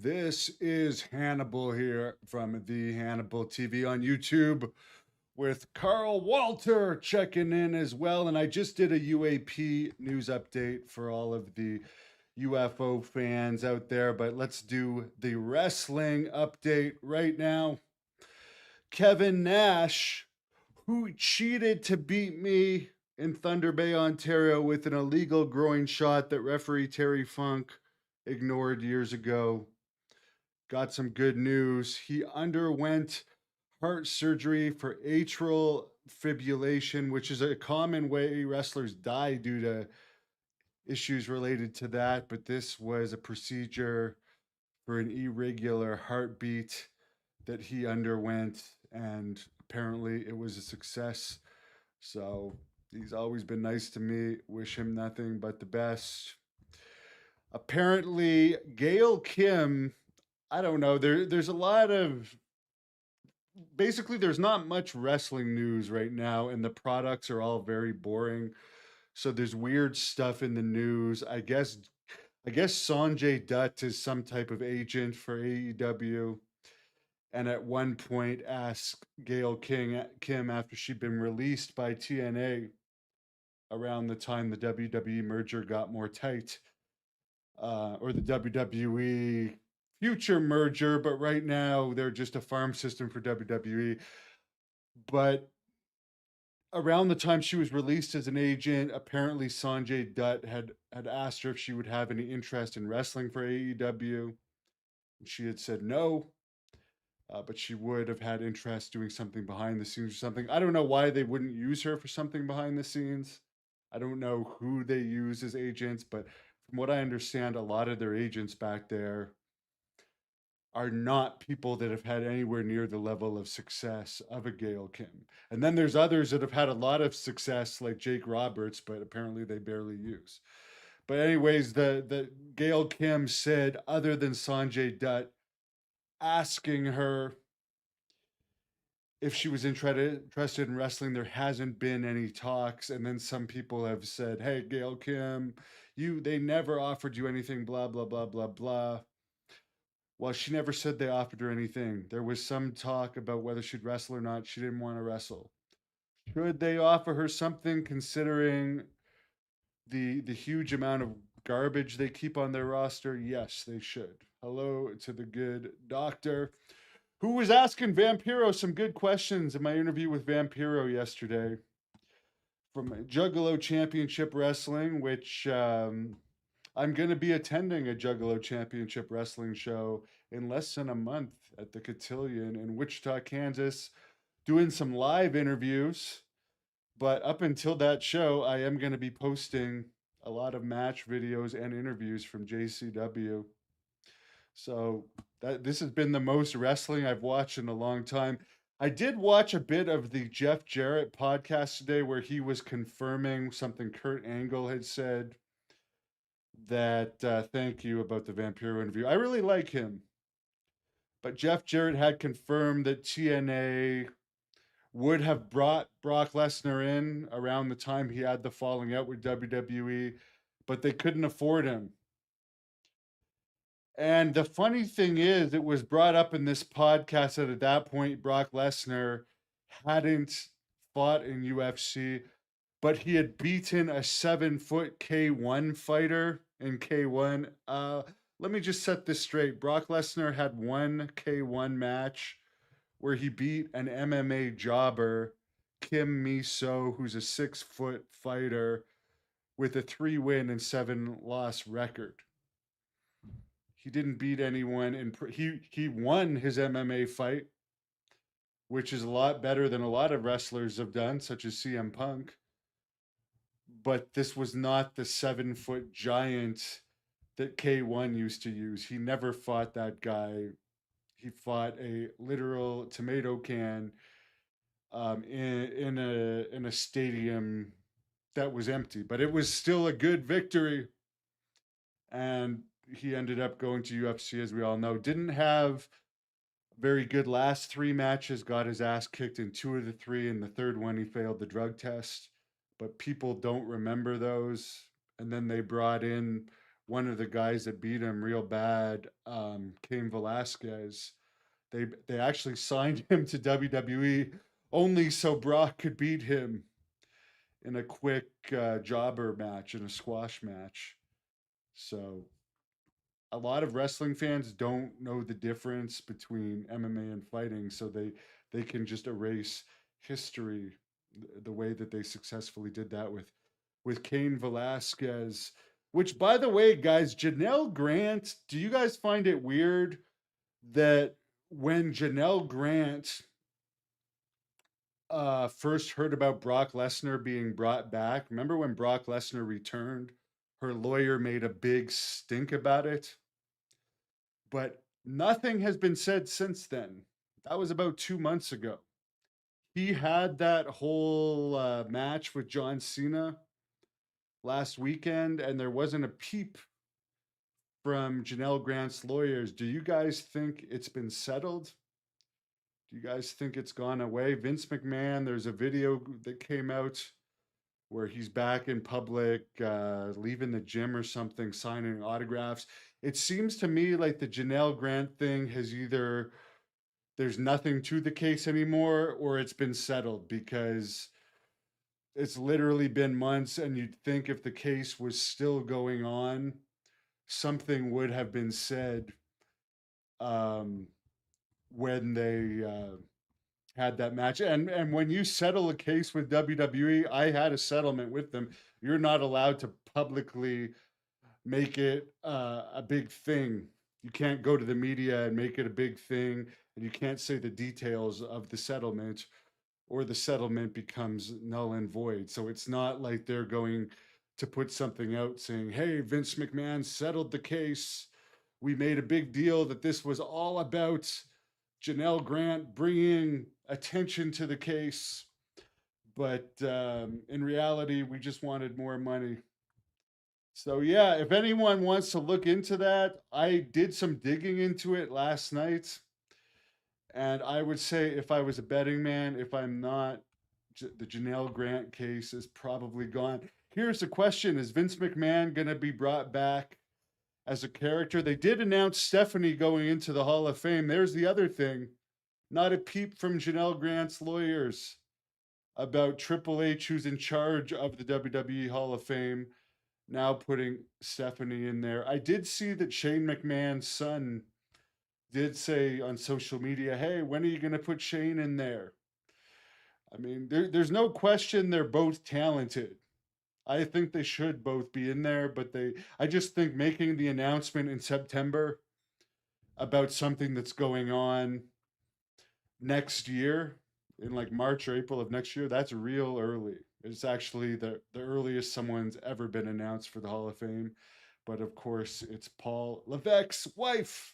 This is Hannibal here from the Hannibal TV on YouTube with Carl Walter checking in as well. And I just did a UAP news update for all of the UFO fans out there, but let's do the wrestling update right now. Kevin Nash, who cheated to beat me in Thunder Bay, Ontario with an illegal groin shot that referee Terry Funk ignored years ago, got some good news. He underwent heart surgery for atrial fibrillation, which is a common way wrestlers die due to issues related to that. But this was a procedure for an irregular heartbeat that he underwent, and apparently it was a success. So he's always been nice to me. Wish him nothing but the best. Apparently, Gail Kim, I don't know. There's a lot of basically there's not much wrestling news right now, and the products are all very boring. So there's weird stuff in the news. I guess Sanjay Dutt is some type of agent for AEW, and at one point asked Kim after she'd been released by TNA around the time the WWE merger got more tight, or the WWE future merger, but right now they're just a farm system for WWE. But around the time she was released as an agent, apparently Sanjay Dutt had asked her if she would have any interest in wrestling for AEW. She had said no, but she would have had interest doing something behind the scenes or something. I don't know why they wouldn't use her for something behind the scenes. I don't know who they use as agents, but from what I understand, a lot of their agents back there are not people that have had anywhere near the level of success of a Gail Kim. And then there's others that have had a lot of success, like Jake Roberts, but apparently they barely use. But anyways, the Gail Kim said, other than Sanjay Dutt asking her if she was interested in wrestling, there hasn't been any talks. And then some people have said, "Hey, Gail Kim, they never offered you anything, blah blah blah blah blah." Well, she never said they offered her anything. There was some talk about whether she'd wrestle or not. She didn't want to wrestle. Should they offer her something considering the huge amount of garbage they keep on their roster? Yes, they should. Hello to the good doctor who was asking Vampiro some good questions in my interview with Vampiro yesterday from Juggalo Championship Wrestling, which I'm going to be attending a Juggalo Championship Wrestling show in less than a month at the Cotillion in Wichita, Kansas, doing some live interviews. But up until that show, I am going to be posting a lot of match videos and interviews from JCW. So this has been the most wrestling I've watched in a long time. I did watch a bit of the Jeff Jarrett podcast today where he was confirming something Kurt Angle had said, that thank you about the Vampiro interview. I really like him. But Jeff Jarrett had confirmed that TNA would have brought Brock Lesnar in around the time he had the falling out with WWE, but they couldn't afford him. And the funny thing is, it was brought up in this podcast that at that point, Brock Lesnar hadn't fought in UFC, but he had beaten a 7-foot K1 fighter in K1. Let me just set this straight. Brock Lesnar had one K1 match where he beat an MMA jobber, Kim Miso, who's a 6-foot fighter with a 3-win and 7-loss record. He didn't beat anyone, and he won his MMA fight, which is a lot better than a lot of wrestlers have done, such as CM Punk. But this was not the 7-foot giant that K1 used to use. He never fought that guy. He fought a literal tomato can in a stadium that was empty, but it was still a good victory. And he ended up going to UFC, as we all know. Didn't have very good last 3 matches. Got his ass kicked in 2 of the 3. In the third one, he failed the drug test. But people don't remember those. And then they brought in one of the guys that beat him real bad, Cain Velasquez. They actually signed him to WWE only so Brock could beat him in a quick jobber match, in a squash match. So a lot of wrestling fans don't know the difference between MMA and fighting, so they can just erase history the way that they successfully did that with Cain Velasquez. Which, by the way, guys, Janelle Grant, do you guys find it weird that when Janelle Grant first heard about Brock Lesnar being brought back, remember when Brock Lesnar returned? Her lawyer made a big stink about it, but nothing has been said since then. That was about 2 months ago. He had that whole match with John Cena last weekend, and there wasn't a peep from Janelle Grant's lawyers. Do you guys think it's been settled? Do you guys think it's gone away? Vince McMahon, there's a video that came out where he's back in public, leaving the gym or something, signing autographs. It seems to me like the Janelle Grant thing has either there's nothing to the case anymore or it's been settled, because it's literally been months, and you'd think if the case was still going on, something would have been said um, when they had that match. And when you settle a case with WWE, I had a settlement with them. You're not allowed to publicly make it a big thing. You can't go to the media and make it a big thing, and you can't say the details of the settlement, or the settlement becomes null and void. So it's not like they're going to put something out saying, "Hey, Vince McMahon settled the case. We made a big deal that this was all about Janelle Grant bringing attention to the case." But in reality, we just wanted more money. So, yeah, if anyone wants to look into that, I did some digging into it last night. And I would say, if I was a betting man, if I'm not, the Janelle Grant case is probably gone. Here's the question: is Vince McMahon going to be brought back as a character? They did announce Stephanie going into the Hall of Fame. There's the other thing. Not a peep from Janelle Grant's lawyers about Triple H, who's in charge of the WWE Hall of Fame, now putting Stephanie in there. I did see that Shane McMahon's son did say on social media, "Hey, when are you going to put Shane in there?" I mean, there's no question they're both talented. I think they should both be in there, but I just think making the announcement in September about something that's going on next year, in like March or April of next year, that's real early. It's actually the earliest someone's ever been announced for the Hall of Fame. But of course, it's Paul Levesque's wife.